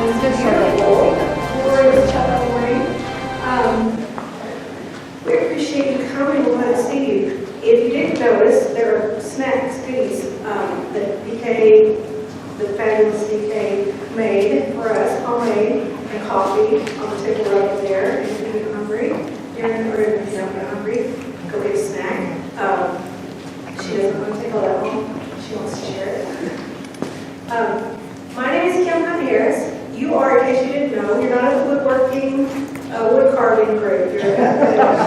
It's beautiful. Glorious Chapel. We appreciate you coming and let us see you. If you didn't notice, there are snacks, goodies that DK, the fabulous DK, made for us, homemade, and coffee on the table right there. If you get hungry, if you don't get hungry, go get a snack. She doesn't want to take all that home. She wants to share it. My name is Kim Harris. You are, in case you didn't know, you're not a woodworking, wood carving group. You're at the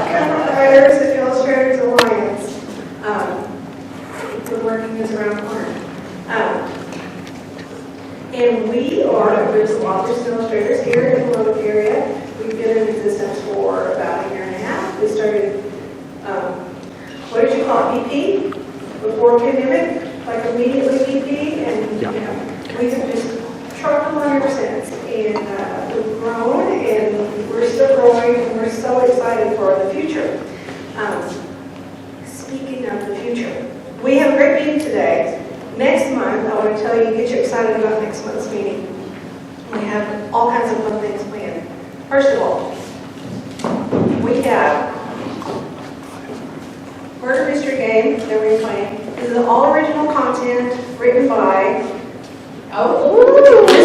Caprock Writers Illustrators Alliance. Woodworking is around the corner. And we are a group of authors and illustrators here in the local area. We've been in existence for about a year and a half. We started, what did you call it, BP? Before pandemic, like immediately BP, and you know, we have just trucked along ever since. And we've grown, and we're still growing, and we're so excited for the future. Speaking of the future, we have a great meeting today. Next month, I want to tell you, get you excited about next month's meeting. We have all kinds of fun things planned. First of all, we have Murder Mystery Game that we're playing. This is all original content written by This is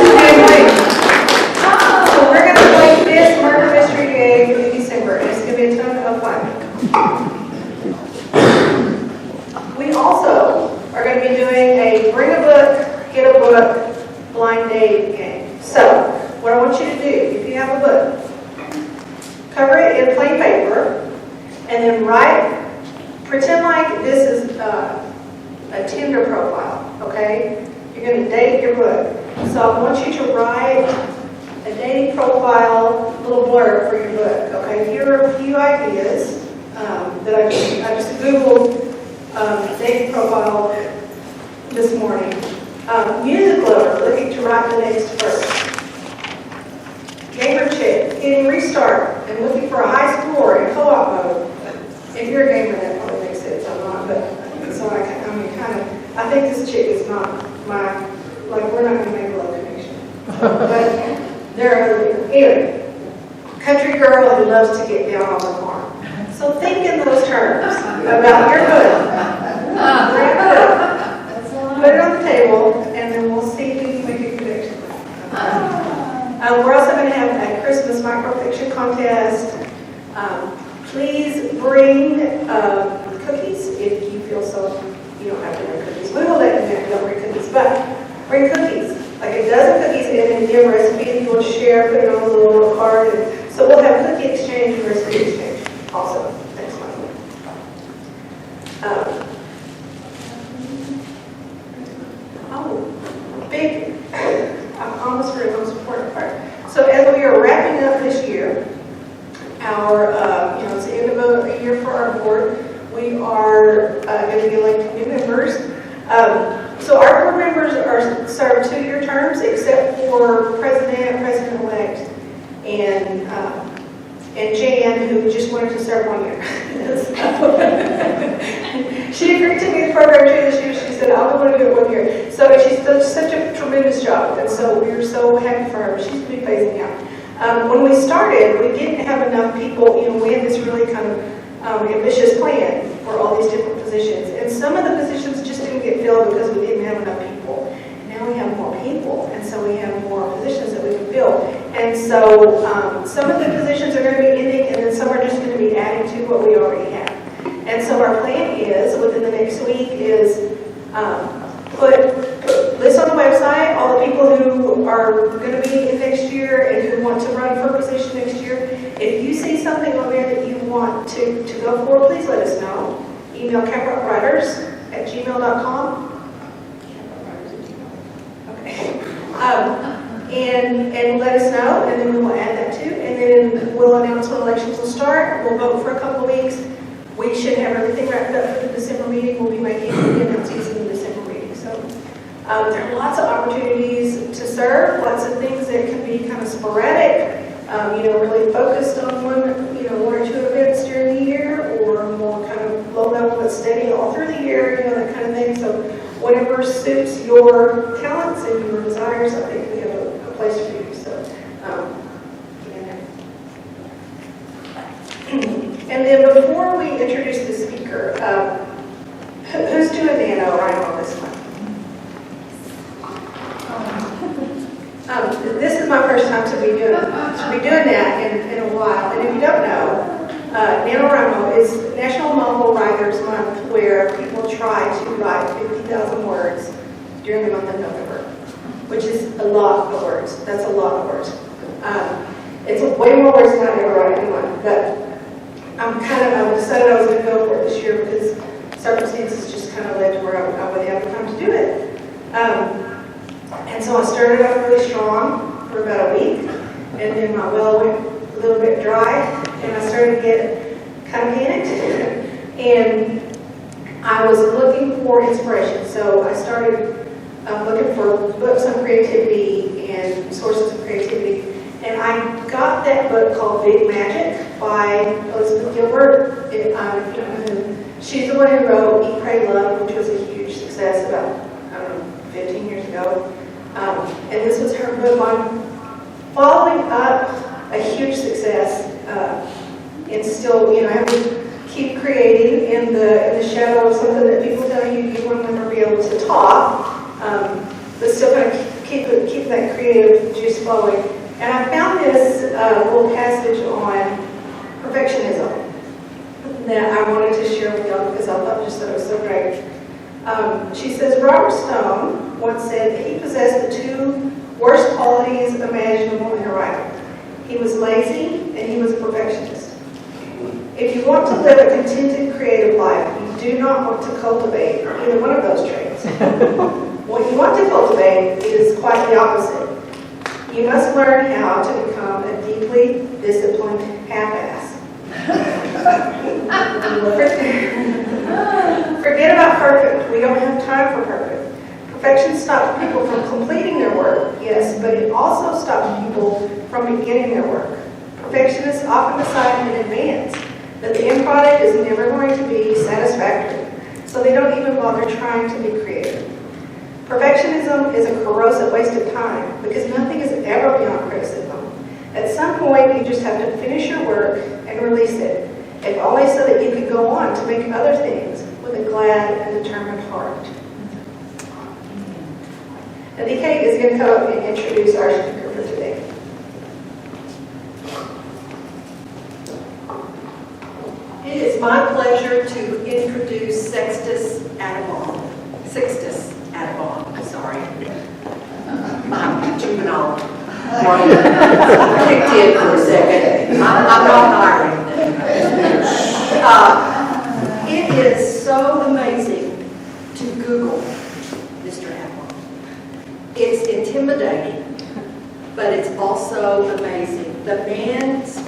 great. So we're going to play this Murder Mystery Game in December. It's going to be a ton of fun. We also are going to be doing a bring a book, get a book, blind date game. So what I want you to do, if you have a book, cover it in plain paper, and then pretend like this is a Tinder profile, okay? You're going to date your book. So I want you to write a dating profile, little blurb for your book, okay? Here are a few ideas that I just Googled dating profile this morning. Music lover, looking to write the next verse. Gamer chick, hitting restart and looking for a high score in co-op mode. If you're a gamer, that probably makes sense. I'm not, but so I think this chick is not we're not going to make a love connection. But there are other people. Anyway, country girl who loves to get down on the farm. So think in those terms about your book. Put it on the table, and then we'll see if we can make a connection. We're also going to have a Christmas microfiction contest. Please bring cookies if you feel so. You don't have to bring cookies. We will let you know if you don't bring cookies, but bring cookies. Like a dozen cookies and then give a recipe if you want to share, put it on a little card. And so we'll have cookie exchange and recipe exchange also next month. Big, I almost forgot the most important part. So as we are wrapping up this year, it's the end of a year for our board. We are going to be electing new members. So our board members are served 2-year terms, except for president-elect, and Jan, who just wanted to serve 1 year. She agreed to be the program chair this year. She said, I want to do it 1 year. So she's done such a tremendous job, and so we're so happy for her. She's going to be phasing out. When we started, we didn't have enough people. We had this really kind of ambitious plan for all these different positions. And some of the positions just didn't get filled because we didn't have enough people. And now we have more people, and so we have more positions that we can fill. And so some of the positions are going to be ending, and then some are just going to be adding to what we already have. And so our plan is, within the next week, is list on the website all the people who are going to be in next year and who want to run for a position next year. If you see something on there that you want to go for, please let us know. Email caprockwriters@gmail.com. Okay. And let us know, and then we will add that too. And then we'll announce when elections will start. We'll vote for a couple of weeks. We should have everything wrapped up for the December meeting. We'll be making the announcements in the December meeting. So there are lots of opportunities to serve, lots of things that can be kind of sporadic, really focused on one or two events during the year, or more kind of low level but steady all through the year, that kind of thing. So whatever suits your talents and your desires, I think we have a place for you. So And then before we introduce the speaker, who's doing the NaNoWriMo this month? This is my first time to be doing that in a while. And if you don't know, NaNoWriMo is National Novel Writers Month, where people try to write 50,000 words during the month of November, which is a lot of words. That's a lot of words. It's way more words than I ever write in a month, but I decided I was going to go for it this year because circumstances just kind of led to where I would have the time to do it. And so I started off really strong for about a week, and then my well went a little bit dry, and I started to get kind of panicked. And I was looking for inspiration, so I started looking for books on creativity and sources of creativity. And I got that book called Big Magic by Elizabeth Gilbert. She's the one who wrote Eat, Pray, Love, which was a huge success about, 15 years ago. And this was her book on following up a huge success and still, having to keep creating in the shadow of something that people tell you will never be able to top, but still kind of keep that creative juice flowing. And I found this little passage on perfectionism that I wanted to share with y'all because I thought it was so great. She says, Robert Stone once said that he possessed the two worst qualities imaginable in a writer. He was lazy and he was a perfectionist. If you want to live a contented, creative life, you do not want to cultivate either one of those traits. What you want to cultivate is quite the opposite. You must learn how to become a deeply disciplined half-ass. Forget about perfect. We don't have time for perfect. Perfection stops people from completing their work, yes, but it also stops people from beginning their work. Perfectionists often decide in advance that the end product is never going to be satisfactory, so they don't even bother trying to be creative. Perfectionism is a corrosive waste of time because nothing is ever beyond criticism. At some point, you just have to finish your work and release it, if only so that you can go on to make other things with a glad and determined heart. Now, DK is going to come up and introduce our speaker for today. It is my pleasure to introduce Sixtus Atabong. Sixtus Atabong, sorry. My juvenile kicked in for a second. I'm not hiring. It is so amazing to Google Mr. Atabong. It's intimidating, but it's also amazing. The man's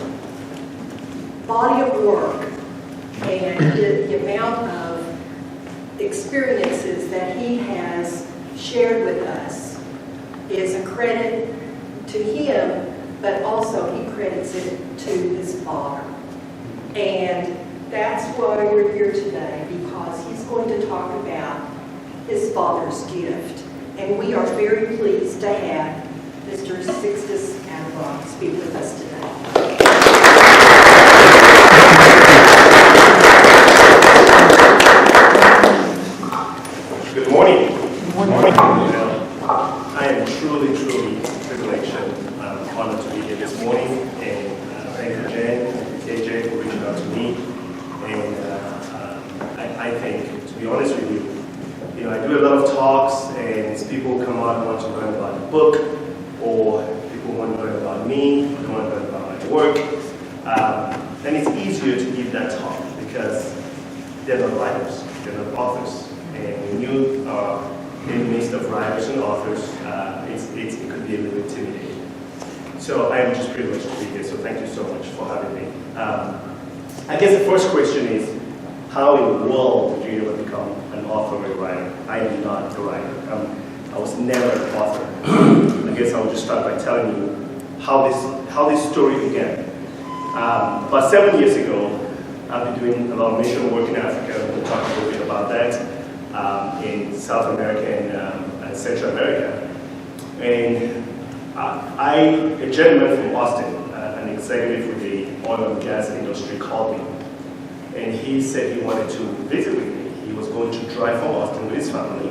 body of work and the amount of experiences that he has shared with us is a credit to him, but also he credits it to his father. And that's why we're here today, because he's going to talk about his father's gift. And we are very pleased to have Mr. Sixtus Atabong speak with us today. Good morning. Good morning. I am truly privileged and honored to be here this morning. And thank you, Jen, and KJ, for reaching out to me. And I think, to be honest with you, I do a lot of talks, and people come out and want to learn about the book, or people want to learn about me, or they want to learn about my work. And it's easier to give that talk because they're not writers, they're not authors. And when you are in the midst of writers and authors, it could be a little intimidating. So I am just privileged to be here, so thank you so much for having me. I guess the first question is, how in the world did you ever become an author or a writer? I am not a writer. I was never an author. I guess I'll just start by telling you how this story began. About 7 years ago, I've been doing a lot of mission work in Africa. We'll talk a little bit about that, in South America and Central America. And a gentleman from Austin, an executive with the oil and gas industry, called me and he said he wanted to visit with me. He was going to drive from Austin with his family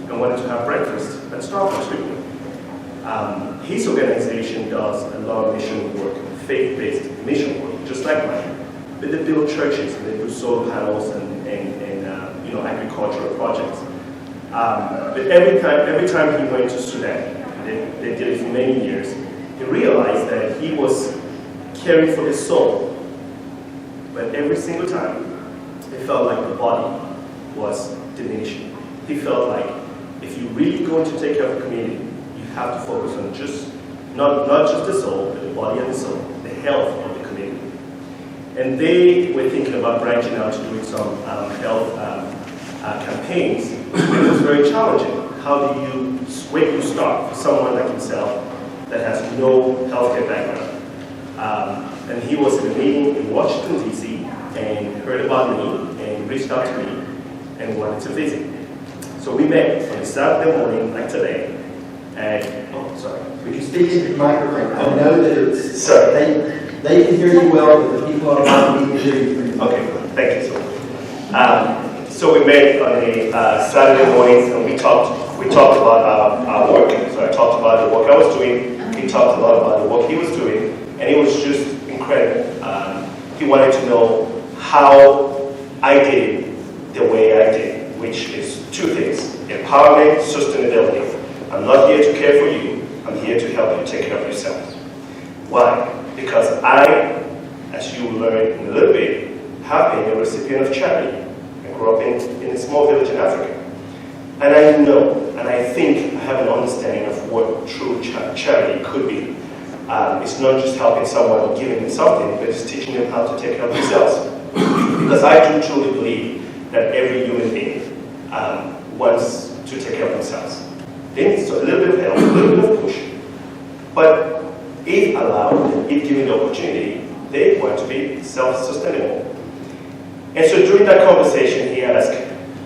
and wanted to have breakfast at Starbucks with me. His organization does a lot of mission work, faith-based mission work, just like mine. But they build churches and they do solar panels and agricultural projects. But every time he went to Sudan, they did it for many years, he realized that he was caring for his soul. But every single time, he felt like the body was diminishing. He felt like if you really going to take care of the community, you have to focus on not just the soul, but the body and the soul, the health of the community. And they were thinking about branching out to doing some health campaigns. It was very challenging. Where do you start for someone like himself that has no healthcare background? And he was in a meeting in Washington, D.C., and heard about me and reached out to me and wanted to visit. So we met on a Saturday morning, like today, and, Would you speak into the microphone? I know that it's, sorry. They can hear you well, but the people online need to hear you pretty well. Okay, thank you so much. So we met on a Saturday morning, and we talked about our work. So I talked about the work I was doing. He talked a lot about the work he was doing, and it was just incredible. He wanted to know how I did it the way I did, which is two things: empowerment, sustainability. I'm not here to care for you. I'm here to help you take care of yourself. Why? Because I, as you learned in a little bit, have been a recipient of charity. I grew up in a small village in Africa. And I know, and I think I have an understanding of what true charity could be. It's not just helping someone, giving them something, but it's teaching them how to take care of themselves. Because I do truly believe that every human being wants to take care of themselves. They need a little bit of help, a little bit of push. But if allowed, if given the opportunity, they want to be self-sustainable. And so during that conversation, he asked,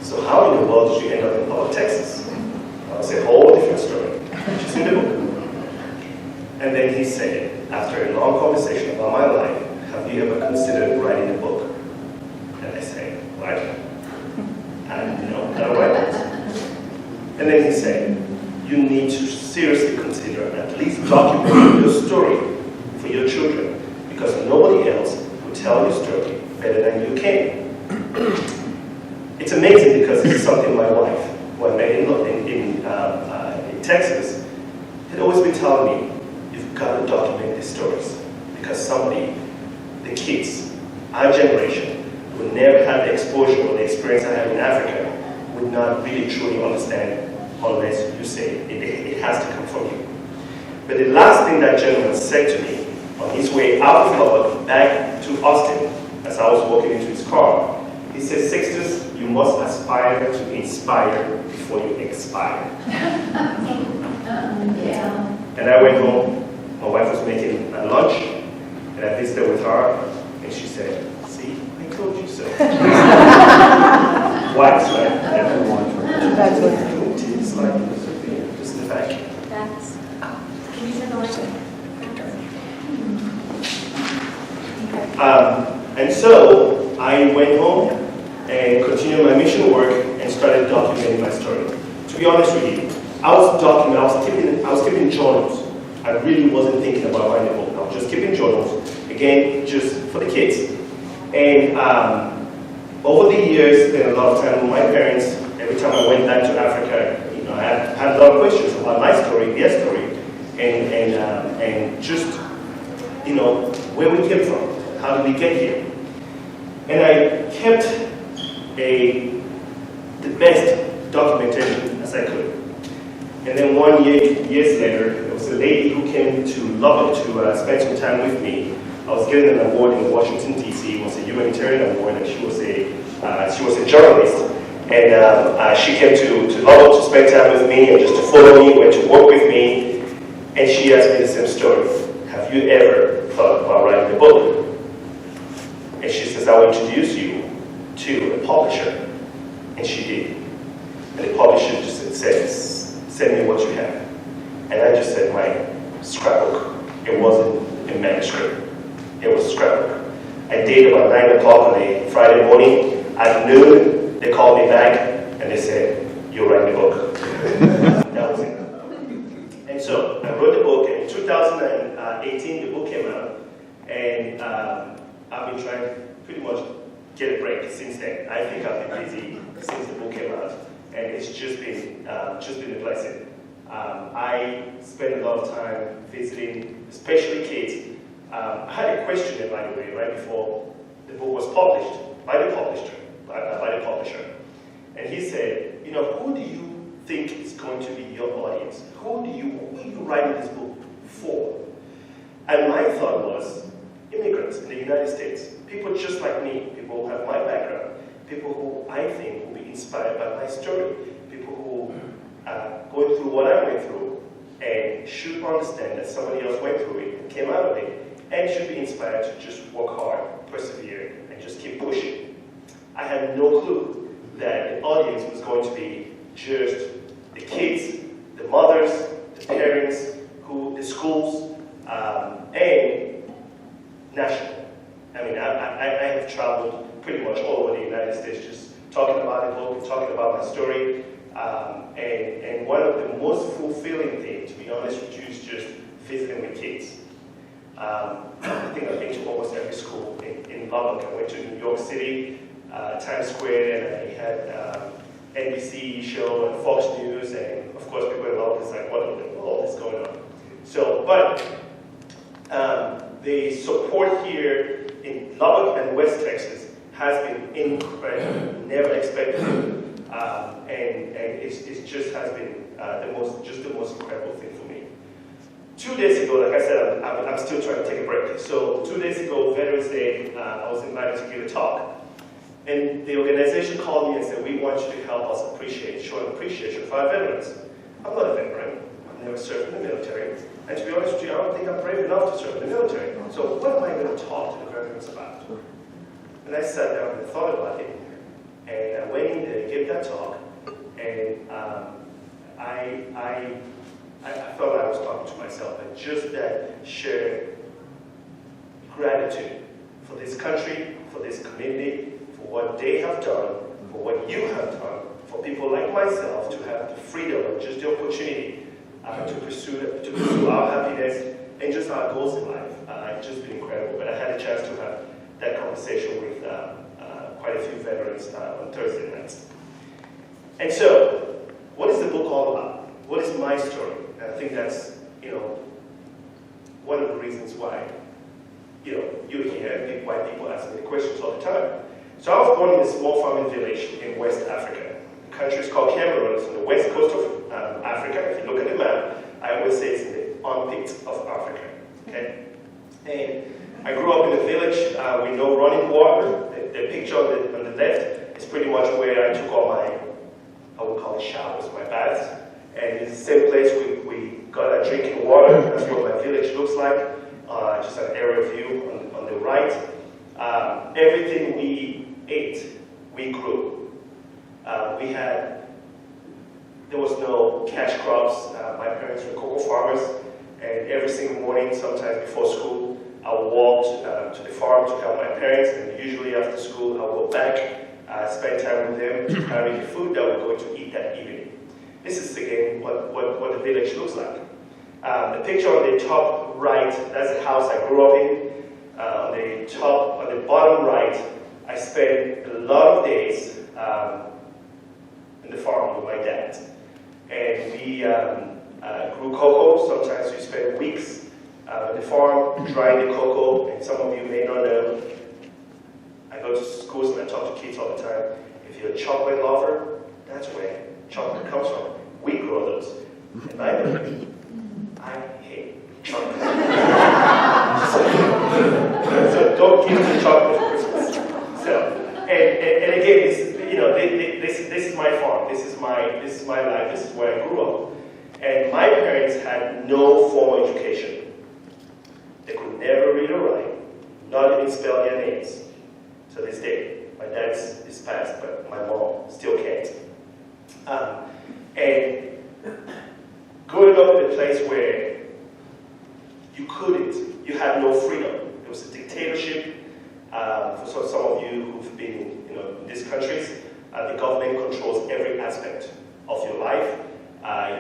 so how in the world did you end up in Pollock, Texas? It's a whole different story, which is in the book. And then he said, after a long conversation about my life, have you ever considered writing a book? And I said, what? And no, I don't write books. And then he said, you need to seriously consider at least documenting your story for your children, because nobody else will tell your story better than you can. It's amazing because this is something my wife, who I met in Texas, had always been telling me, you've got to document these stories, because somebody, the kids, our generation, who never had the exposure or the experience I had in Africa, would not really truly understand unless you say it has to come from you. But the last thing that gentleman said to me on his way out of Lubbock back to Austin, as I was walking into his car, he said, Sixtus, you must aspire to inspire before you expire. Yeah. And I went home, my wife was making a lunch, and I visited with her, and she said, see, I told you so. Wives, right? That's what. It's like, just the fact. That's. Can you turn the light on? And so I went home and continued my mission work and started documenting my story. To be honest with you, I was keeping journals. I really wasn't thinking about writing a book. I was just keeping journals, again, just for the kids. And over the years, spent a lot of time with my parents. Every time I went back to Africa, I had a lot of questions about my story, their story, and just, where we came from. How did we get here? And I kept the best documentation as I could. And then years later, there was a lady who came to Lubbock to spend some time with me. I was getting an award in Washington, D.C. It was a humanitarian award, and she was a journalist. And she came to Lubbock to spend time with me and just to follow me, went to work with me. And she asked me the same story. Have you ever thought about writing a book? And she says, I will introduce you to a publisher. And she did. And the publisher just said, send me what you have. And I just said, my scrapbook. It wasn't a manuscript. It was a scrapbook. I did about 9 o'clock on a Friday morning. At noon, they called me back and they said, "You're writing the book." That was it. And so I wrote the book, and in 2018 the book came out, and I've been trying to pretty much get a break since then. I think I've been busy since the book came out, and it's just been a blessing. I spend a lot of time visiting, especially kids. I had a questionnaire, by the way, right before the book was published by the publisher, and he said, "You know, who do you think is going to be your audience? Who are you writing this book for?" And my thought was, immigrants in the United States, people just like me, people who have my background, people who I think will be inspired by my story, people who are going through what I went through and should understand that somebody else went through it and came out of it, and should be inspired to just work hard, persevere, and just keep pushing. I had no clue that the audience was going to be just the kids, the mothers, the parents, the schools, and national. I mean, I have traveled pretty much all over the United States just talking about the book and talking about my story. And one of the most fulfilling things, to be honest with you, is just visiting with kids. I think I've been to almost every school in Lubbock. I went to New York City, Times Square, and I had NBC show and Fox News, and of course people in Lubbock is like, what in the world is going on? So, but the support here in Lubbock and West Texas has been incredible, never expected, and it just has been the most incredible thing for me. 2 days ago, like I said, I'm still trying to take a break. So 2 days ago, Veterans Day, I was invited to give a talk. And the organization called me and said, "We want you to help us show an appreciation for our veterans." I'm not a veteran. I've never served in the military. And to be honest with you, I don't think I'm brave enough to serve in the military. So what am I going to talk to the veterans about? And I sat down and thought about it. And I went in there, gave that talk, and I felt I was talking to myself, and just that shared gratitude for this country, for this community, for what they have done, for what you have done, for people like myself to have the freedom and just the opportunity to pursue our happiness and just our goals in life. It's just been incredible. But I had a chance to have that conversation with quite a few veterans on Thursday nights. And so, what is the book all about? What is my story? And I think that's, one of the reasons why, you hear why people ask me the questions all the time. So I was born in a small farming village in West Africa. The country is called Cameroon. It's on the west coast of Africa. If you look at the map, I always say it's in the armpit of Africa. Okay? And I grew up in a village with no running water. The picture on the left is pretty much where I took all my, I would call it showers, my baths. And it's the same place we got our drinking water. That's what my village looks like. Just an aerial view on the right. Everything we ate, we grew. There was no cash crops. My parents were cocoa farmers, and every single morning, sometimes before school, I would walk to the farm to help my parents, and usually after school, I would go back, spend time with them to carry the food that we're going to eat that evening. This is again what the village looks like. The picture on the top right, that's the house I grew up in. On the bottom right, I spent a lot of days in the farm with my dad. And we grew cocoa. Sometimes we spent weeks in the farm drying the cocoa. And some of you may not know, I go to schools and I talk to kids all the time. If you're a chocolate lover, that's where chocolate comes from. We grow those. And I hate chocolate. So don't give me chocolate for Christmas. So, and again, this is my farm. This is my life. This is where I grew up. And my parents had no formal education. They could never read or write, not even spell their names. To this day, my dad is passed, but my mom still can't. And growing up in a place where you had no freedom. It was a dictatorship. of you who've been in these countries, the government controls every aspect of your life.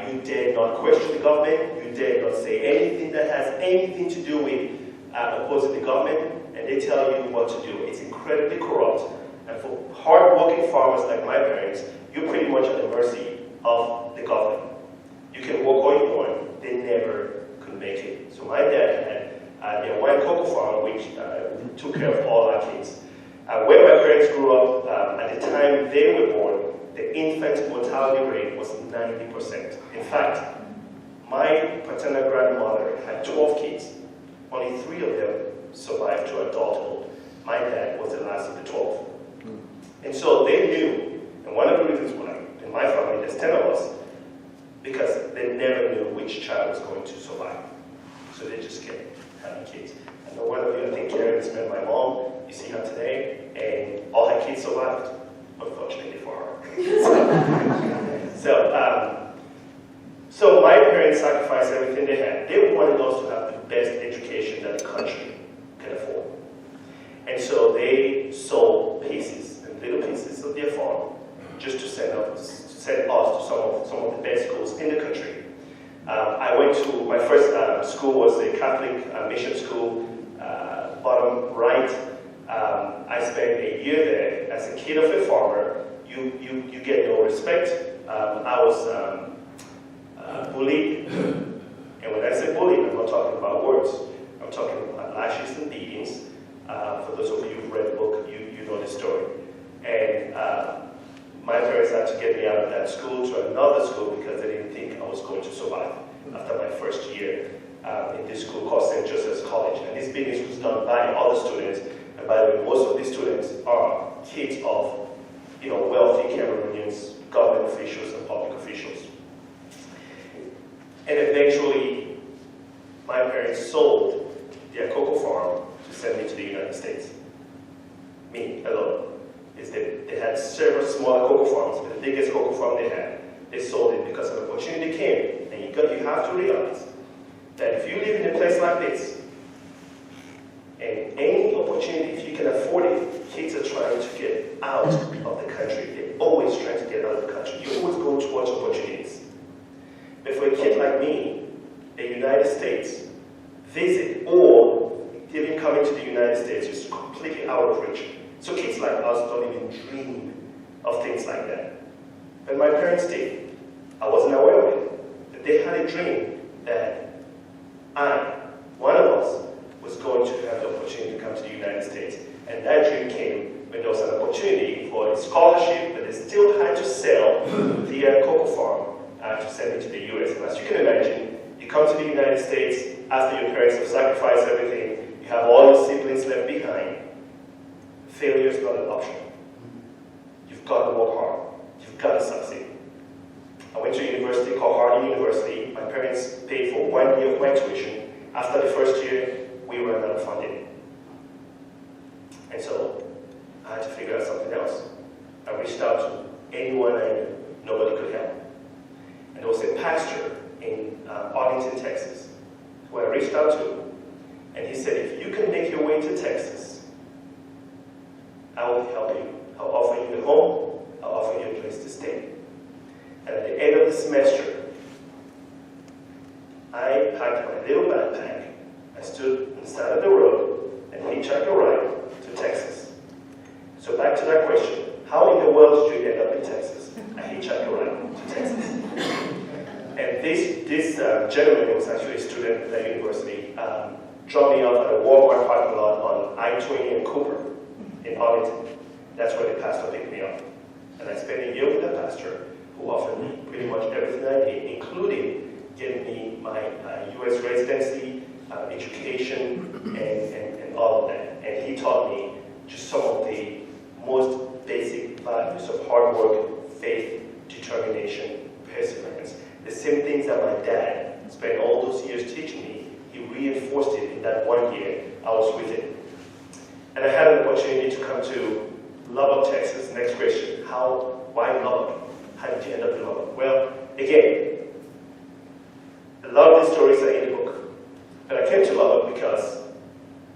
You dare not question the government. You dare not say anything that has anything to do with opposing the government, and they tell you what to do. It's incredibly corrupt. And for hard-working farmers like my parents, you're pretty much at the mercy of the government. You can work all you want. They never could make it. So my dad had their wine cocoa farm, which took care of all our kids. Where my parents grew up, at the time they were born, the infant mortality rate was 90%. In fact, my paternal grandmother had 12 kids. Only 3 of them survived to adulthood. My dad was the last of the 12. And so they knew, and one of the reasons why, in my family, there's 10 of us, because they never knew which child was going to survive. So they just kept having kids. I know one of you, I think Karen, has met my mom. You see her today, and all her kids survived, unfortunately for her. So my parents sacrificed everything they had. They wanted us to have the best education that the country can afford. And so they sold pieces and little pieces of their farm just to send us to some of the best schools in the country. I went to, my first school was a Catholic mission school, bottom right. I spent a year there. As a kid of a farmer, you get no respect. I was bullied, and when I say bullied, I'm not talking about words. I'm talking about lashes and beatings. For those of you who've read the book, you know the story. And my parents had to get me out of that school to another school because they didn't think I was going to survive after my first year in this school called St. Joseph's College. And this business was done by other students. And by the way, most of these students are kids of wealthy Cameroonians, government officials, and public officials. And eventually, my parents sold their cocoa farm to send me to the United States. Me alone. They had several smaller cocoa farms, but the biggest cocoa farm they had, they sold it because an opportunity came. And you have to realize that if you live in a place like this, and any opportunity, if you can afford it, kids are trying to get out of the country. They're always trying to get out of the country. You always go towards opportunities. But for a kid like me, the United States, visit or even coming to the United States is completely out of reach. So kids like us don't even dream of things like that. But my parents did. I wasn't aware of it. But they had a dream that one of us, was going to have the opportunity to come to the United States. And that dream came when there was an opportunity for a scholarship, but they still had to sell their cocoa farm to send it to the US. And as you can imagine, you come to the United States after your parents have sacrificed everything, you have all your siblings left behind. Failure is not an option. You've got to work hard. You've got to succeed. I went to a university called Harvard University. My parents paid for 1 year of my tuition. After the first year, we ran out of funding. And so I had to figure out something else. I reached out to anyone I knew. Nobody could help. And there was a pastor in Arlington, Texas, who I reached out to. And he said, if you can make your way to Texas, I will help you. I'll offer you a home. I'll offer you a place to stay. And at the end of the semester, I packed my little backpack. I stood on the side of the road and hitchhiked a ride to Texas. So back to that question, how in the world did you end up in Texas? I hitchhiked a ride to Texas. And this gentleman, who was actually a student at that university, dropped me off at a Walmart parking lot on I-20 and Cooper in Arlington. That's where the pastor picked me up. And I spent a year with the pastor, who offered me pretty much everything I need, including giving me my U.S. residency, education, and all of that. And he taught me just some of the most basic values of hard work, faith, determination, perseverance. The same things that my dad spent all those years teaching me, he reinforced it in that 1 year I was with him. And I had an opportunity to come to Lubbock, Texas. Next question, why Lubbock? How did you end up in Lubbock? Well, again, a lot of these stories are in the book. But I came to Lubbock because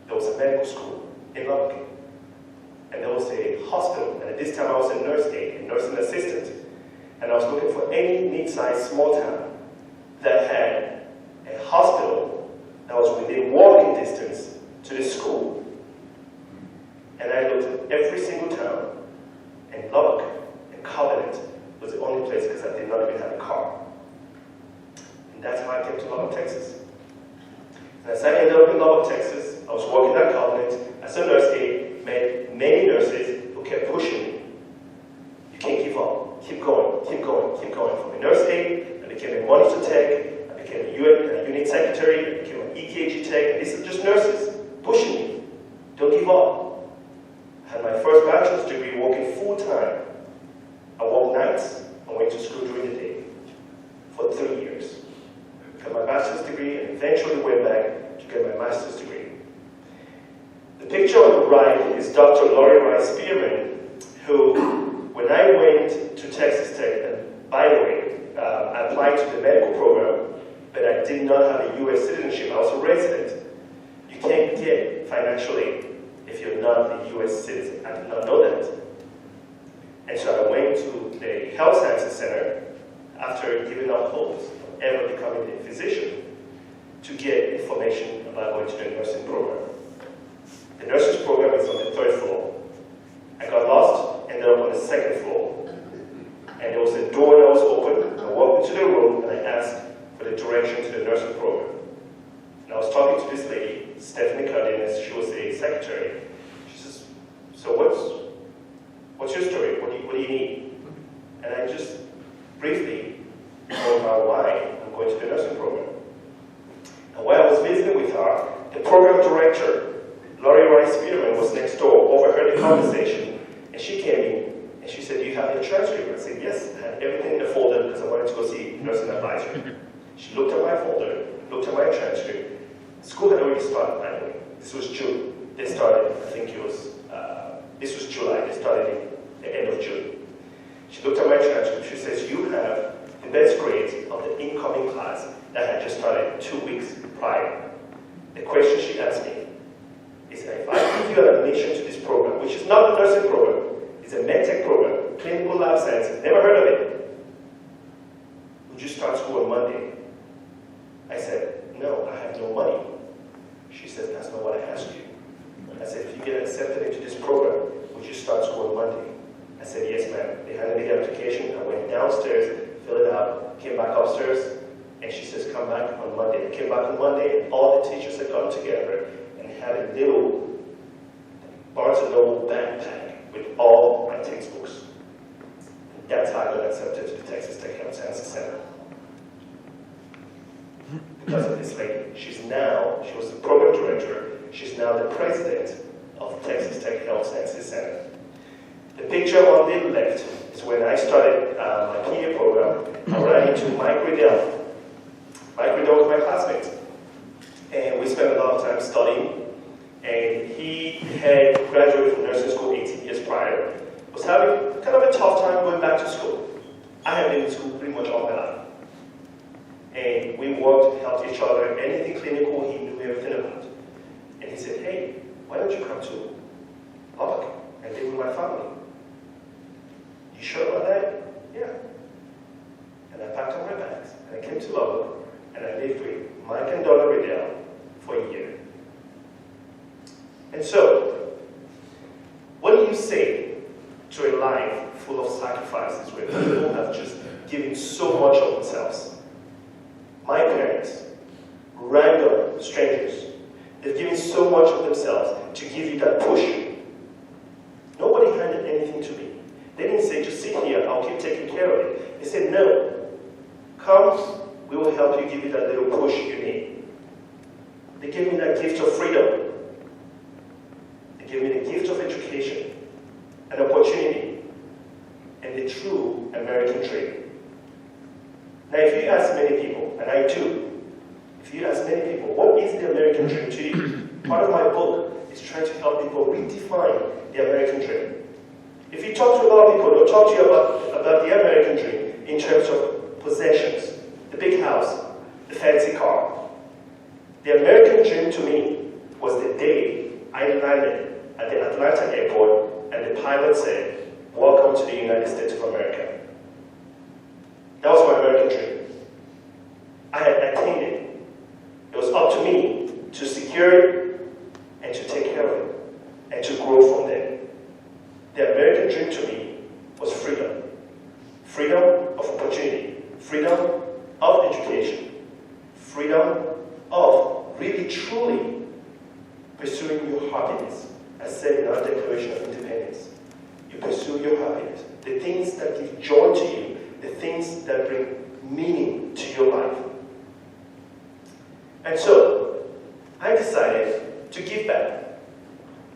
there was a medical school in Lubbock. and there was a hospital, and at this time I was a nurse aide, a nursing assistant, and I was looking for any mid-sized small town that had a hospital that was within walking distance to the school. And I looked at every single town, and Lubbock and Covenant was the only place because I did not even have a car. And that's how I came to Lubbock, Texas. And as I ended up in Lubbock, Texas, I was working at Covenant as a nurse aide, met many nurses who kept pushing me. You can't give up. Keep going, keep going, keep going. From a nurse aide, I became a monitor tech, I became a unit secretary, I became an EKG tech, and these are just nurses pushing me. Don't give up. I had my first bachelor's degree working full-time. I worked nights, I went to school during the day for 3 years. Got my bachelor's degree and eventually went back to get my master's degree. The picture on the right is Dr. Lori Rice Spearman, who, when I went to Texas Tech, and by the way, I applied to the medical program, but I did not have a U.S. citizenship. I was a resident. You can't get financial aid if you're not a U.S. citizen. I did not know that. And so I went to the Health Sciences Center after giving up hopes of ever becoming a physician to get information about going to the nursing program. The nurses program is on the 3rd floor. I got lost, ended up on the 2nd floor. And there was a door that was open. I walked into the room and I asked for the direction to the nursing program. And I was talking to this lady, Stephanie Cardenas. She was a secretary. She says, so what's your story? What do you need? And I just briefly told her why I'm going to the nursing program. And while I was visiting with her, the program director, Lori Rice Spearman, was next door, overheard the conversation, and she came in, and she said, do you have the transcript? I said, yes, I had everything in the folder because I wanted to go see nursing advisor. She looked at my folder, looked at my transcript. School had already started, by the way. This was June. They started, I think it was, this was July. They started in the end of June. She looked at my transcript. She says, you have the best grades of the incoming class that had just started 2 weeks prior. The question she asked me is that if I give you an admission to this program, which is not a nursing program, it's a medtech program, clinical lab sciences, never heard of it, would you start school on Monday? I said, no, I have no money. She said, that's not what I asked you. I said, if you get accepted into this program, would you start school on Monday? I said, yes, ma'am. They handed me the application. I went downstairs, filled it out, came back upstairs, and she says, come back on Monday. I came back on Monday, and all the teachers had gotten together and had a little Barnes & Noble backpack with all my textbooks. And that's how I got accepted to the Texas Tech Health Sciences Center. Because of this lady. She was the program director, she's now the president of Texas Tech Health Sciences Center. The picture on the left is when I started my PA program. I ran into Mike Riddell. Mike Riddell was my classmate. And we spent a lot of time studying. And he had graduated from nursing school 18 years prior. Was having kind of a tough time going back to school. I had been in school pretty much all my life. And we worked, helped each other. Anything clinical, he knew everything about. And he said, hey, why don't you come to Lubbock and live with my family? You sure about that? Yeah. And I packed up my bags, and I came to Lubbock, and I lived with Mike and Donna Riddell for a year. And so, what do you say to a life full of sacrifices where people have just given so much of themselves? My parents, random strangers, they've given so much of themselves to give you that push. Nobody handed anything to me. They didn't say, just sit here, I'll keep taking care of it. They said, no, come, we will help you, give you that little push you need. They gave me that gift of freedom. They gave me the gift of education, an opportunity, and the true American dream. Now, if you ask many people, and I do, if you ask many people, what is the American dream to you? Part of my book is trying to help people redefine the American dream. If you talk to a lot of people, they'll talk to you about the American dream in terms of possessions, the big house, the fancy car. The American dream to me was the day I landed at the Atlanta airport and the pilot said, "Welcome to the United States of America." That was my American dream. I had attained it. It was up to me to secure it and to take care of it and to grow from there. The American dream to me was freedom. Freedom of opportunity. Freedom of education. Freedom of really truly pursuing your happiness. As said in our Declaration of Independence. You pursue your happiness. The things that give joy to you. The things that bring meaning to your life. And so, I decided to give back.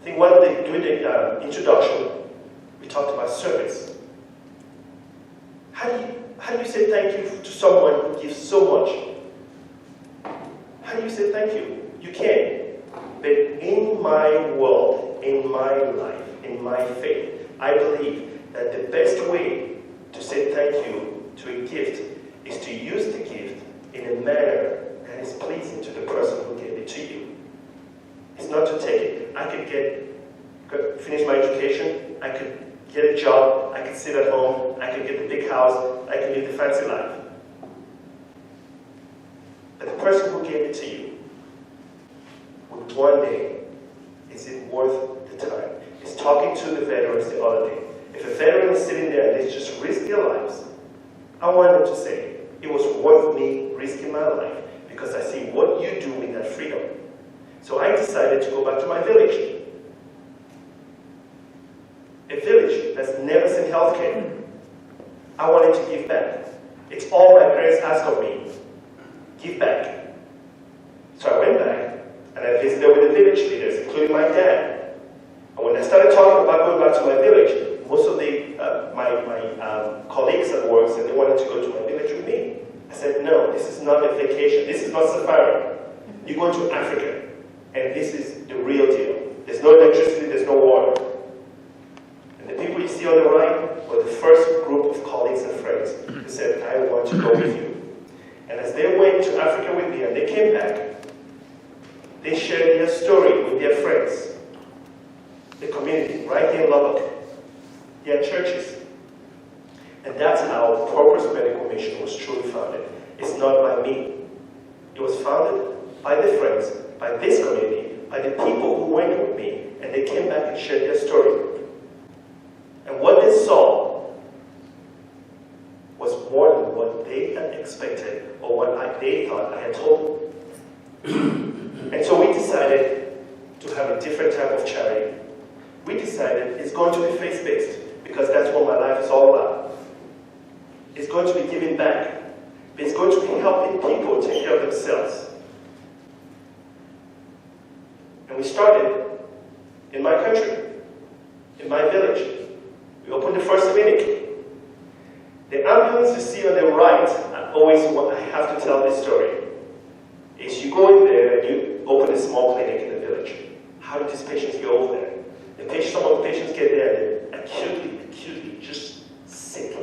I think during the introduction, we talked about service. How do you say thank you to someone who gives so much? How do you say thank you? You can. But in my world, in my life, in my faith, I believe that the best way to say thank you to a gift is to use the gift in a manner that is pleasing to the person who gave it to you. It's not to take it. I could finish my education, I could get a job, I could sit at home, I could get the big house, I could live the fancy life. But the person who gave it to you, would one day, is it worth the time? It's talking to the veterans the other day. If a veteran is sitting there and they just risk their lives, I want them to say, it was worth me risking my life because I see what you do with that freedom. So I decided to go back to my village. A village that's never seen healthcare. I wanted to give back. It's all my parents asked of me. Give back. So I went back and I visited with the village leaders, including my dad. And when I started talking about going back to my village, most of my colleagues at work said they wanted to go to my village with me. I said, no, this is not a vacation. This is not safari. You're going to Africa, and this is the real deal. There's no electricity, there's no water. And the people you see on the right were the first group of colleagues and friends who said, I want to go with you. And as they went to Africa with me and they came back, they shared their story with their friends, the community, right here in Lubbock, their churches. And that's how Purpose Medical Mission was truly founded. It's not by me. It was founded by the friends, by this community, by the people who went with me, and they came back and shared their story. And what they saw was more than what they had expected or what they thought I had told them. And so we decided to have a different type of charity. We decided it's going to be faith-based because that's what my life is all about. It's going to be giving back. It's going to be helping people take care of themselves. And we started in my country, in my village. We opened the first clinic. The ambulance you see on the right, I have to tell this story, is you go in there and you open a small clinic in the village. How do these patients get over there? Some of the patients get there and they're acutely just sick.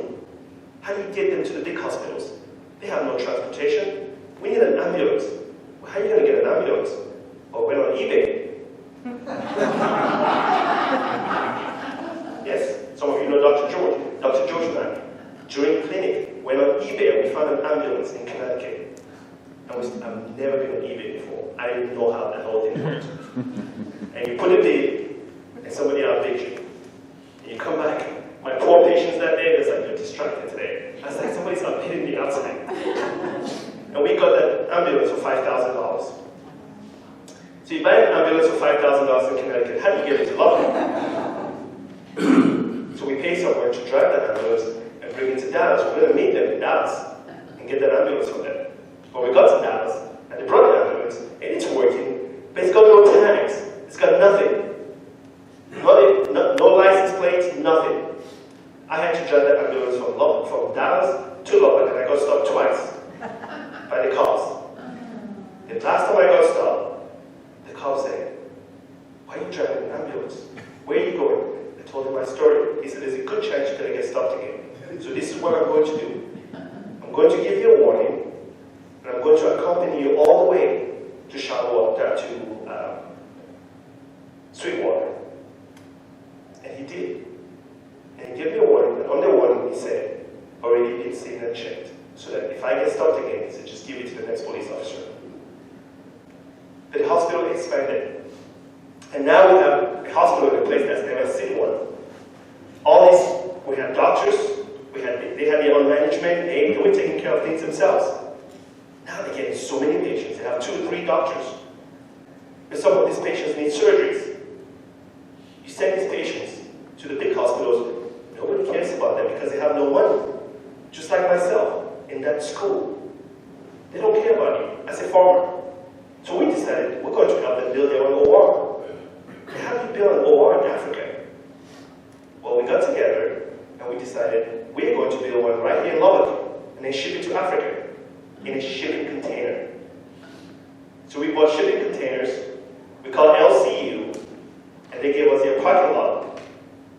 How do you get them to the big hospitals? They have no transportation. We need an ambulance. Well, how are you going to get an ambulance? Oh, we're on eBay. Yes, some of you know Dr. George man. During clinic, went on eBay and we found an ambulance in Connecticut. I've never been on eBay before. I didn't know how that whole thing worked. And you put a bid, and somebody outbids you. And you come back. My poor patients that day, they're like, you're distracted today. I was like, somebody's outbidding me outside. And we got that ambulance for $5,000. So you buy an ambulance for $5,000 in Connecticut. How do you get it to Lubbock? So we pay someone to drive that ambulance and bring it to Dallas. We're going to meet them in Dallas and get that ambulance from them. When we got to Dallas, and they brought the ambulance, and it's working, but it's got no tags. It's got nothing. No license plates, nothing. I had to drive that ambulance from Dallas to Lubbock, and I got stopped twice by the cops. The last time I got stopped, the cop said, why are you driving an ambulance? Where are you going? I told him my story. He said, there's a good chance you're going to get stopped again. So this is what I'm going to do. I'm going to give you a warning, and I'm going to accompany you all the way to Sweetwater. And he did. And he gave me a warning, and on the warning he said, already been seen and checked, so that if I get stopped again, he said, just give it to the next police officer. The hospital expanded, and now we have a hospital in a place that's never seen one. All this, we had doctors, they had their own management, they were taking care of things themselves. Now they're getting so many patients, they have 2 or 3 doctors. But some of these patients need surgeries. You send these patients to the big hospitals, nobody cares about them because they have no money. Just like myself, in that school. They don't care about you as a farmer. So we decided we're going to help them build their own OR. How do you build an OR in Africa? Well, we got together and we decided we're going to build one right here in Lubbock and then ship it to Africa in a shipping container. So we bought shipping containers, we called LCU, and they gave us their parking lot.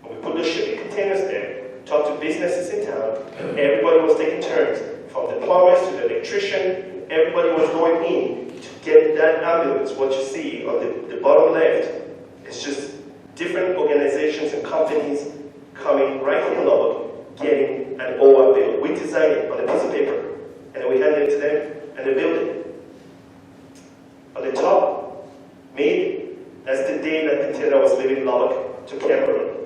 And we put the shipping containers there, talked to businesses in town, and everybody was taking turns, from the plumbers to the electrician. Everybody was going in to get that ambulance. What you see on the bottom left is just different organizations and companies coming right here in Lubbock, getting an OR built. We designed it on a piece of paper, and then we handed it to them, and they built it. On the top, made, that's the day that container was leaving Lubbock to Cameroon.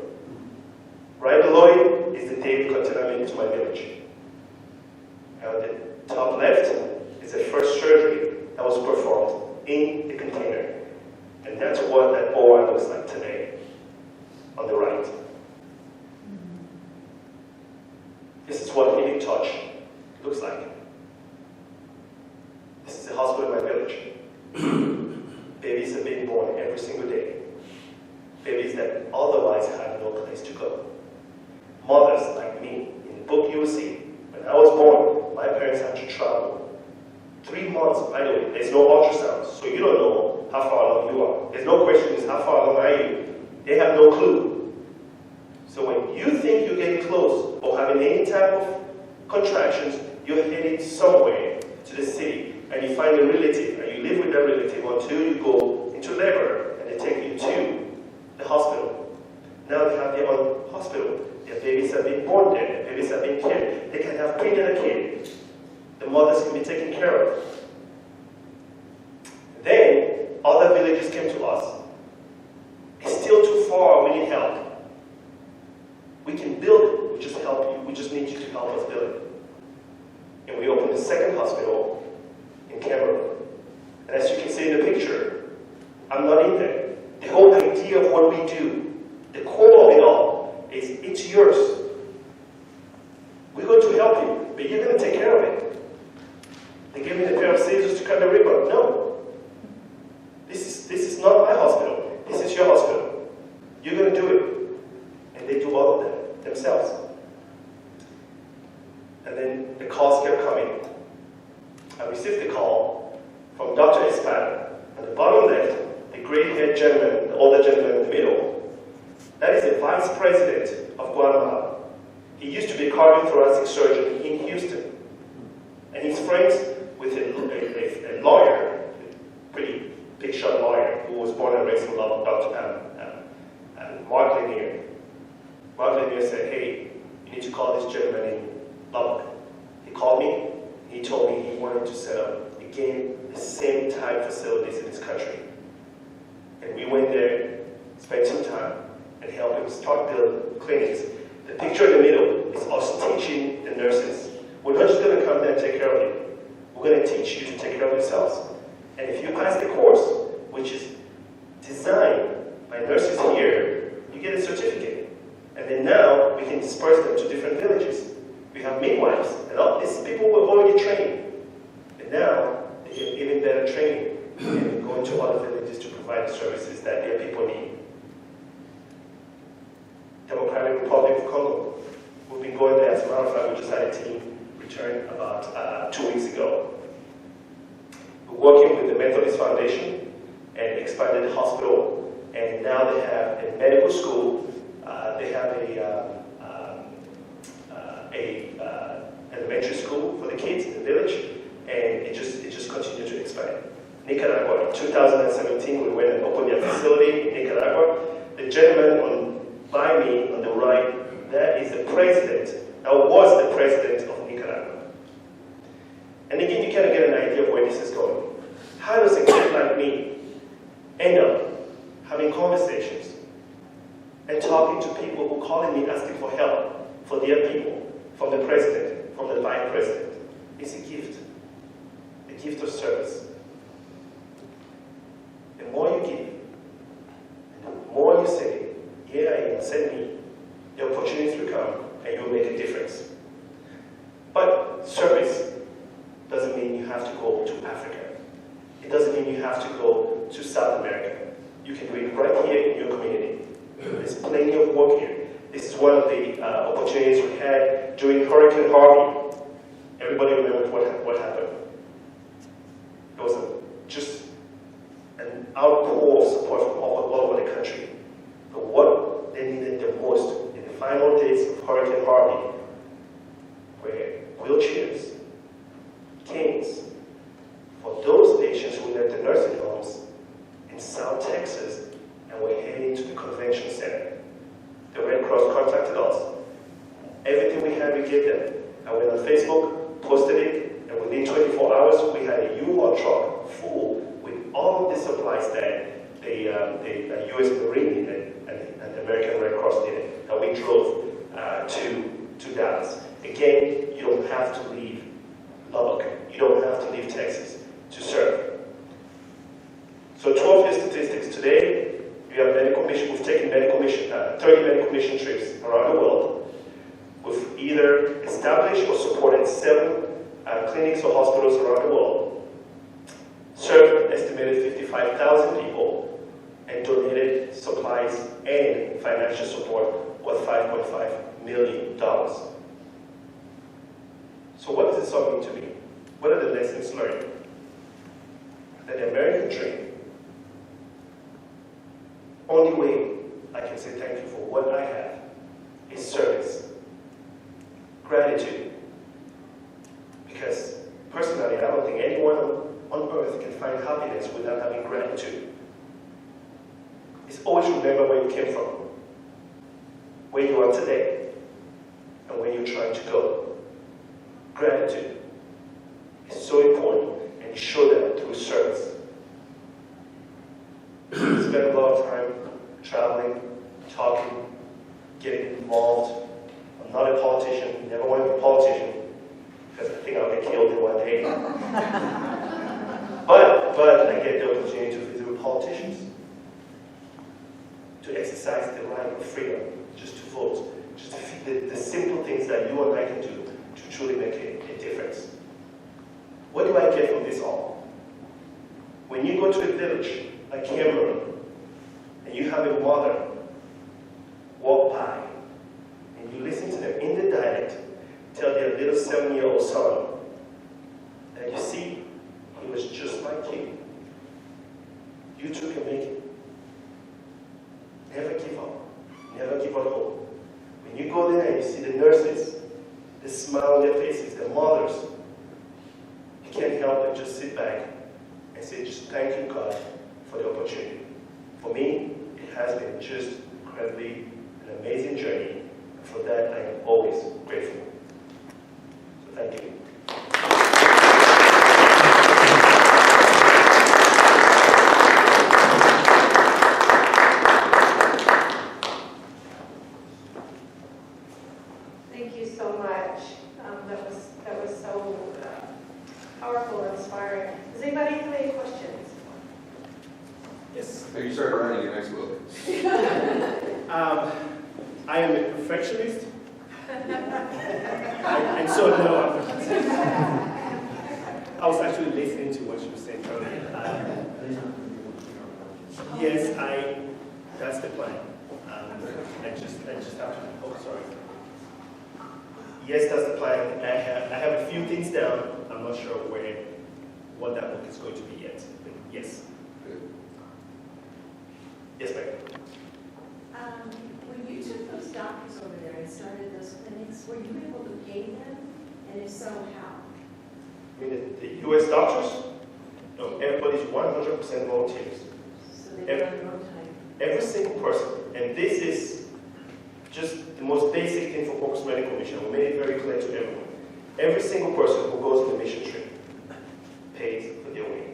Right below it is the day the container made it to my village. And on the top left is the first surgery that was performed in the container. And that's what that OR looks like today, on the right. This is what healing touch looks like. This is the hospital in my village. Babies are being born every single day. Babies that otherwise have no place to go. Mothers like me, in the book you will see, when I was born, my parents had to travel 3 months. By the way, there's no ultrasound, so you don't know how far along you are. There's no questions, how far along are you? They have no clue. So when you think you're getting close or having any type of contractions, you're heading somewhere to the city and you find a relative and you live with that relative until you go into labor and they take you to the hospital. Now they have their own hospital. Their babies have been born there. Their babies have been cared. They can have prenatal care. The mothers can be taken care of. Then other villages came to us. It's still too far. We need help. We can build it. We just help you. We just need you to help us build it. And we opened the second hospital in Cameroon. And as you can see in the picture, I'm not in there. The whole idea of what we do, the core of it all, is it's yours. We're going to help you, but you're going to take care of it. They gave me the pair of scissors to cut the ribbon. No. This is not my hospital. This is your hospital. You're going to do it. And they do all of that themselves. And then the calls kept coming. I received the call from Dr. Espada. On the bottom left, the gray-haired gentleman, the older gentleman in the middle, that is the vice president of Guatemala. He used to be a cardiothoracic surgeon in Houston. And he's friends with a lawyer, a pretty big-shot lawyer, who was born and raised in Lubbock, Mark Lanier. Mark Lanier said, hey, you need to call this gentleman in Lubbock. He called me, he told me he wanted to set up, again, the same type facilities in this country. And we went there, spent some time, and helped him start building clinics. The picture in the middle is us teaching the nurses. We're not just going to come there and take care of you. We're going to teach you to take care of yourselves. And if you pass the course, which is designed by nurses here, you get a certificate. And then now we can disperse them to different villages. We have midwives, and all these people were already trained. And now they get even better training and go into other villages to provide the services that their people need. Democratic Republic of Congo. We've been going there. As a matter of fact, we just had a team return about 2 weeks ago. We're working with the Methodist Foundation and expanded the hospital, and now they have a medical school. They have a elementary school for the kids in the village, and it just continues to expand. Nicaragua, in 2017, we went and opened a facility in Nicaragua. The gentleman by me on the right, that that is the president, that was the president of Nicaragua. And again, you kind of get an idea of where this is going. How does a kid like me end up having conversations and talking to people who calling me asking for help for their people, from the president, from the vice president? It's a gift of service. The more you give, and the more you say, here I am, send me, the opportunities will come and you'll make a difference. But service doesn't mean you have to go to Africa. It doesn't mean you have to go to South America. You can do it right here in your community. There's plenty of work here. This is one of the opportunities we had during Hurricane Harvey. Everybody remembers what happened. It was just an outpour of support from all over the country. But what they needed the most in the final days of Hurricane Harvey were wheelchairs, canes, for those patients who left the nursing homes in South Texas and were heading to the convention center. The Red Cross contacted us. Everything we had, we gave them. I went on Facebook, posted it, and within 24 hours, we had a U-Haul truck full with all of the supplies that the U.S. Marine needed and the American Red Cross needed, and we drove to Dallas. Again, you don't have to leave Lubbock. You don't have to leave Texas to serve. So 12 year statistics today, we have medical mission. We've taken 30 medical mission trips around the world. We've either established or supported 7 clinics or hospitals around the world, served an estimated 55,000 people, and donated supplies and financial support worth $5.5 million. So what does this all mean to me? What are the lessons learned? That the American dream, only way I can say thank you for what I have is service, gratitude. Because personally, I don't think anyone on earth can find happiness without having gratitude. It's always remember where you came from, where you are today, and where you're trying to go. Gratitude is so important, and you show that through service. Spend a lot of time traveling, talking, getting involved. I'm not a politician, never want to be a politician, because I think I'll get killed in one day. but I get the opportunity to visit with politicians, to exercise the right of freedom, just to vote, just to the simple things that you and I can do to truly make a difference. What do I get from this all? When you go to a village like Cameroon, and you have a mother walk by, and you listen to them in the dialect, tell their little 7-year-old son that you see, he was just like you. You too can make it. Never give up. Never give up hope. When you go there and you see the nurses, the smile on their faces, the mothers, you can't help but just sit back and say, just thank you, God, for the opportunity. For me, it has been just incredibly an amazing journey. And for that, I am always grateful. So thank you. Thank you so much. That was so powerful and inspiring. Does anybody have any questions? Yes. Have you started writing your next book? I am a perfectionist. and so no. I was actually listening to what you were saying earlier. Yes, that's the plan. I just have to, oh, sorry. Yes, that's the plan. I have a few things down. I'm not sure what that book is going to be yet. But yes. Good. Yes, ma'am. When you took those doctors over there and started those clinics, were you able to pay them? And if so, how? I mean, the U.S. doctors? No, everybody's 100% volunteers. So they were on their own time. Every single person. And this is just the most basic thing for Corpus Medical Mission. We made it very clear to everyone. Every single person who goes on a mission trip pays for their way.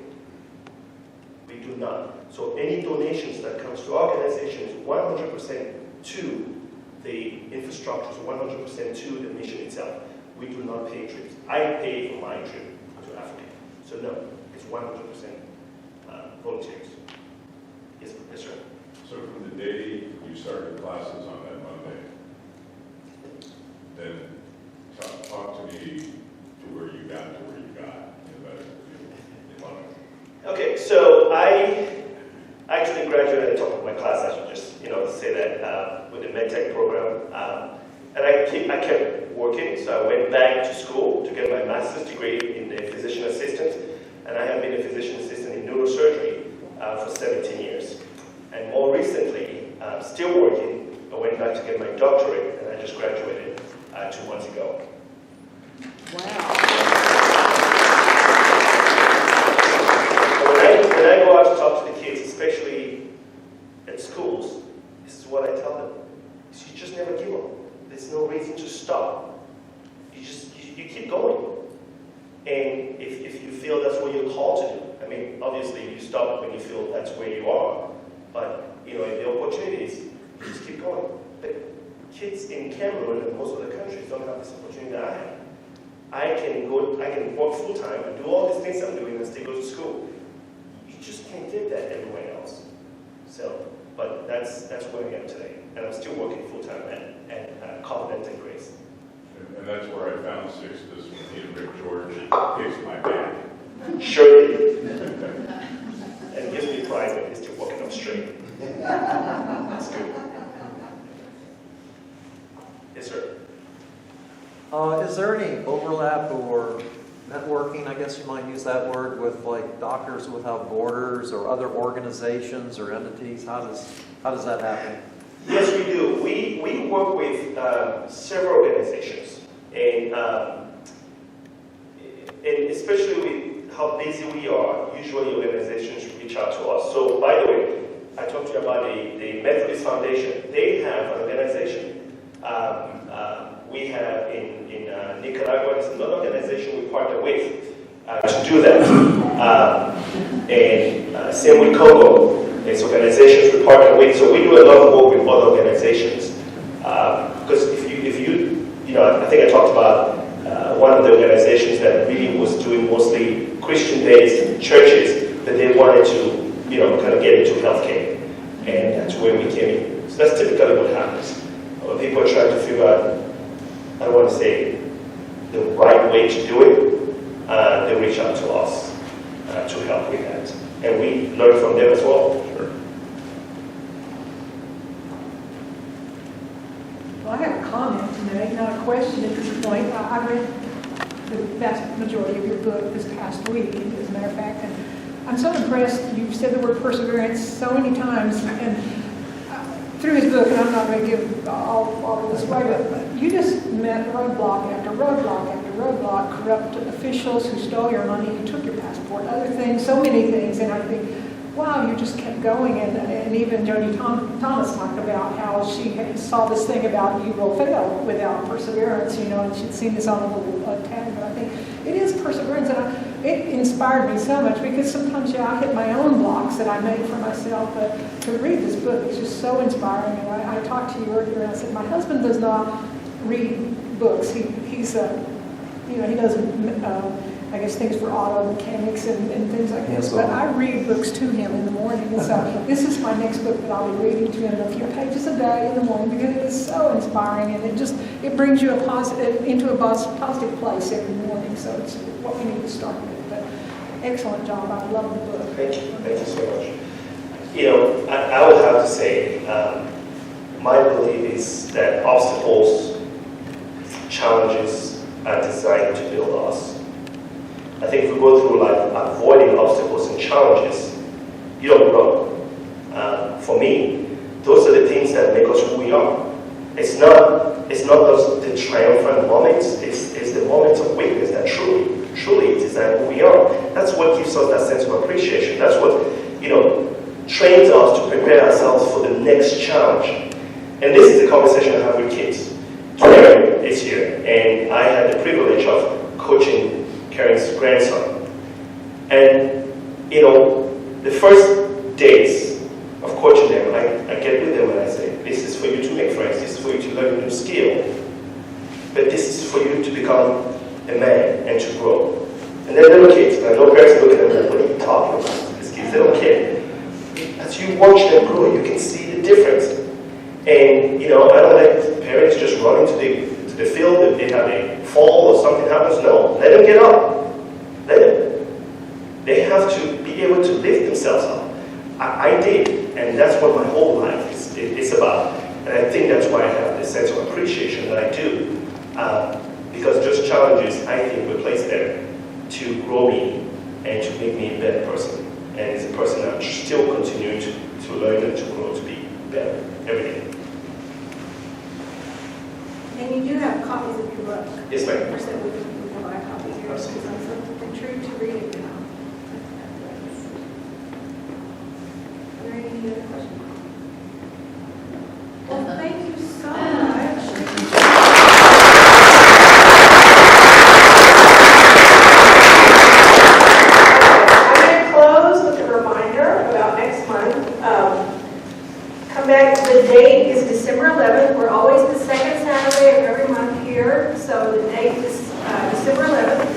We do not. So any donations that comes to our organization is 100% to the infrastructure, so 100% to the mission itself. We do not pay trips. I pay for my trip to Africa. So no, it's 100% volunteers. Yes, sir. So from the day you started classes on that Monday, then talk to me to where you got in London. Okay, so I actually graduated at the top of my class. I should just, say that with the MedTech program, and I kept working. So I went back to school to get my master's degree in the physician assistant, and I have been a physician assistant in neurosurgery for 17 years. And more recently, still working, I went back to get my doctorate, and I just graduated 2 months ago. When I go out to talk to the kids, especially at schools, this is what I tell them. So you just never give up. There's no reason to stop. You keep going. And if you feel that's what you're called to do, I mean, obviously you stop when you feel that's where you are. But, if the opportunity is, you just keep going. But kids in Cameroon and most other countries don't have this opportunity that I have. I can work full time and do all these things I'm doing and still go to school. You just can't get that everywhere else. So, but that's where I am today, and I'm still working full time at Covenant and Grace. And that's where I found Sixtus when he and Rick George fixed my back. Sure did. And it gives me pride that he's still walking up straight. That's good. Yes, sir. Is there any overlap or networking, I guess you might use that word, with like Doctors Without Borders or other organizations or entities? How does that happen? Yes, we do. We work with several organizations, and especially with how busy we are, usually organizations reach out to us. So, by the way, I talked to you about the Methodist Foundation. They have an organization. We have in Nicaragua, there's another organization we partner with to do that. And same with Congo. It's organizations we partner with. So we do a lot of work with other organizations. Because if you I think I talked about one of the organizations that really was doing mostly Christian-based churches, but they wanted to, kind of get into healthcare. And that's where we came in. So that's typically what happens. When people are trying to figure out, I don't want to say the right way to do it, they reach out to us to help with that. And we learn from them as well. Sure. Well, I have a comment to make, not a question at this point. I read the vast majority of your book this past week, as a matter of fact, and I'm so impressed. You've said the word perseverance so many times, and through his book, and I'm not going to give all of this away, but you just met roadblock after roadblock after roadblock, corrupt officials who stole your money, who took your passport, other things, so many things, and I think, wow, you just kept going, and even Jody Thomas talked about how she saw this thing about you will fail without perseverance, and she'd seen this on a little tag, but I think it is perseverance, and it inspired me so much, because sometimes, I hit my own blocks that I make for myself, but to read this book is just so inspiring, and I talked to you earlier, and I said, my husband does not read books, he's he does, I guess, things for auto mechanics and things like this. But I read books to him in the morning. And so this is my next book that I'll be reading to him a few pages a day in the morning, because it is so inspiring, and it brings you into a positive place every morning. So it's what we need to start with. But excellent job. I love the book. Thank you. Thank you so much. I would have to say, my belief is that obstacles, challenges are designed to build us. I think if we go through life avoiding obstacles and challenges, you don't grow. For me, those are the things that make us who we are. It's not just the triumphant moments, it's the moments of weakness that truly design who we are. That's what gives us that sense of appreciation. That's what, trains us to prepare ourselves for the next challenge. And this is a conversation I have with kids. Karen is here, and I had the privilege of coaching Karen's grandson. And, you know, the first days of coaching them, I get with them and I say, this is for you to make friends, this is for you to learn a new skill, but this is for you to become a man and to grow. And they're little kids, and I know parents look at them like, what are you talking about? These kids, they don't care. As you watch them grow, you can see the difference. And, you know, I don't let parents just run into the field if they have a fall or something happens. No, let them get up. Let them. They have to be able to lift themselves up. I did, and that's what my whole life is about. And I think that's why I have this sense of appreciation that I do. Because just challenges, I think, were placed there to grow me and to make me a better person. And as a person, I'm still continuing to learn and to grow to be better every day. And you do have copies of your book. Yes, ma'am. Of course, that we can buy copies here, because I'm so intrigued to read it now. Are there any other questions? Well, thank you so much. I'm going to close with a reminder about next month. Come back, the date is December 11th. We're always the second Saturday of every month here, so the date is December 11th.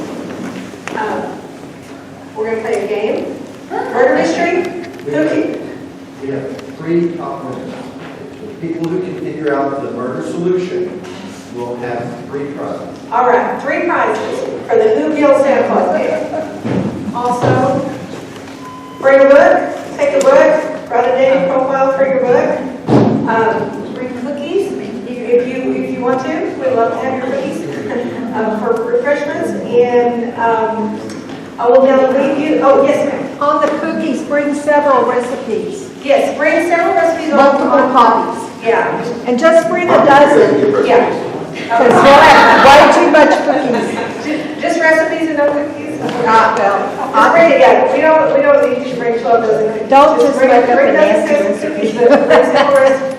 We're going to play a game. Murder mystery, cookie. We have 3 top winners. The people who can figure out the murder solution will have 3 prizes. All right, 3 prizes for the Who Killed Santa Claus game. Also, bring a book, take a book, write a dating profile for your book. Bring cookies if you want to. We'd love to have your cookies for refreshments. And I will now leave you. Oh, yes, ma'am. On the cookies, bring several recipes, Yes, bring several recipes multiple copies, Yeah, and just bring a dozen, yeah. because we'll have way too much cookies. Just recipes and no cookies? Well, Bring it, yeah. We don't need you to bring 12 dozen cookies. Don't just bring make up a bring nasty dozen recipe. cookies, but bring several recipes